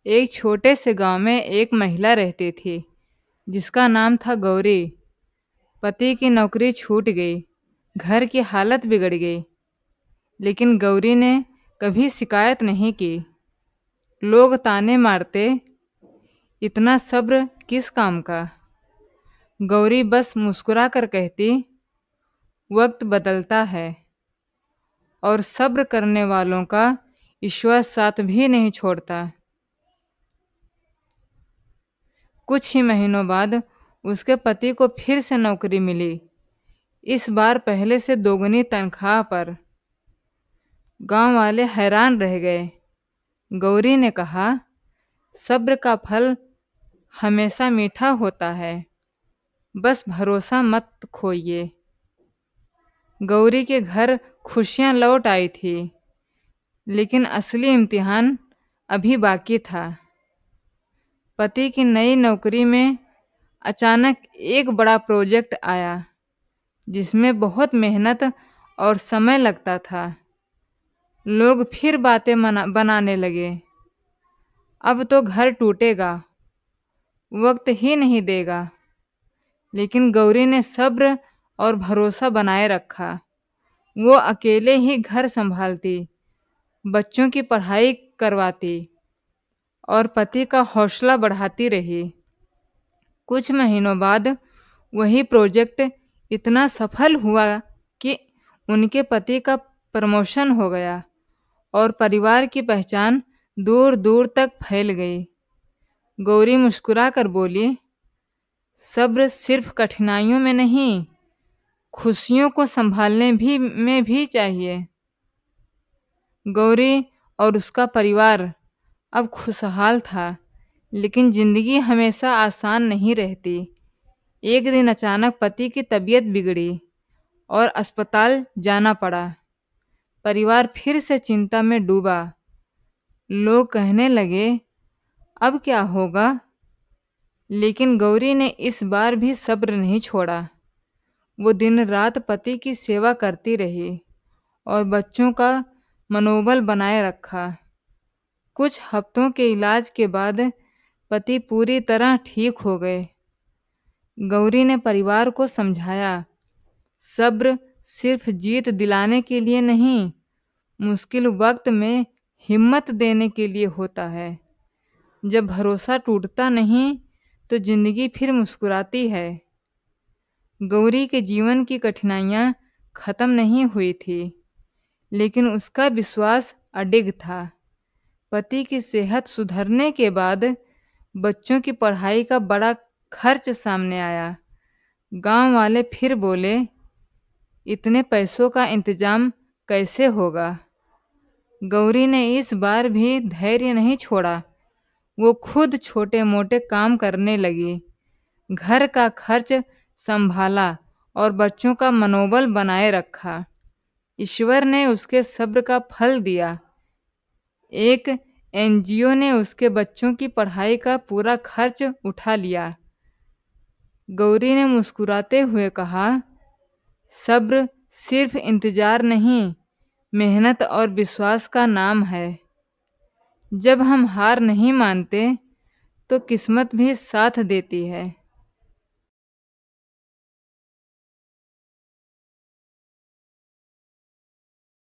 एक छोटे से गांव में एक महिला रहती थी जिसका नाम था गौरी। पति की नौकरी छूट गई, घर की हालत बिगड़ गई, लेकिन गौरी ने कभी शिकायत नहीं की। लोग ताने मारते, इतना सब्र किस काम का। गौरी बस मुस्कुरा कर कहती, वक्त बदलता है और सब्र करने वालों का ईश्वर साथ भी नहीं छोड़ता। कुछ ही महीनों बाद उसके पति को फिर से नौकरी मिली, इस बार पहले से दोगुनी तनख्वाह पर। गांव वाले हैरान रह गए। गौरी ने कहा, सब्र का फल हमेशा मीठा होता है, बस भरोसा मत खोइए। गौरी के घर खुशियां लौट आई थी, लेकिन असली इम्तिहान अभी बाकी था। पति की नई नौकरी में अचानक एक बड़ा प्रोजेक्ट आया, जिसमें बहुत मेहनत और समय लगता था। लोग फिर बातें बनाने लगे, अब तो घर टूटेगा, वक्त ही नहीं देगा। लेकिन गौरी ने सब्र और भरोसा बनाए रखा। वो अकेले ही घर संभालती, बच्चों की पढ़ाई करवाती और पति का हौसला बढ़ाती रही। कुछ महीनों बाद वही प्रोजेक्ट इतना सफल हुआ कि उनके पति का प्रमोशन हो गया और परिवार की पहचान दूर दूर तक फैल गई। गौरी मुस्कुरा कर बोली, सब्र सिर्फ कठिनाइयों में नहीं, खुशियों को संभालने में भी चाहिए। गौरी और उसका परिवार अब खुशहाल था, लेकिन जिंदगी हमेशा आसान नहीं रहती। एक दिन अचानक पति की तबीयत बिगड़ी और अस्पताल जाना पड़ा। परिवार फिर से चिंता में डूबा। लोग कहने लगे, अब क्या होगा। लेकिन गौरी ने इस बार भी सब्र नहीं छोड़ा। वो दिन रात पति की सेवा करती रही और बच्चों का मनोबल बनाए रखा। कुछ हफ्तों के इलाज के बाद पति पूरी तरह ठीक हो गए। गौरी ने परिवार को समझाया, सब्र सिर्फ जीत दिलाने के लिए नहीं, मुश्किल वक्त में हिम्मत देने के लिए होता है। जब भरोसा टूटता नहीं तो जिंदगी फिर मुस्कुराती है। गौरी के जीवन की कठिनाइयां खत्म नहीं हुई थी, लेकिन उसका विश्वास अडिग था। पति की सेहत सुधरने के बाद बच्चों की पढ़ाई का बड़ा खर्च सामने आया। गांव वाले फिर बोले, इतने पैसों का इंतजाम कैसे होगा। गौरी ने इस बार भी धैर्य नहीं छोड़ा। वो खुद छोटे मोटे काम करने लगी, घर का खर्च संभाला और बच्चों का मनोबल बनाए रखा। ईश्वर ने उसके सब्र का फल दिया। एक एनजीओ ने उसके बच्चों की पढ़ाई का पूरा खर्च उठा लिया। गौरी ने मुस्कुराते हुए कहा, सब्र सिर्फ इंतजार नहीं, मेहनत और विश्वास का नाम है। जब हम हार नहीं मानते तो किस्मत भी साथ देती है।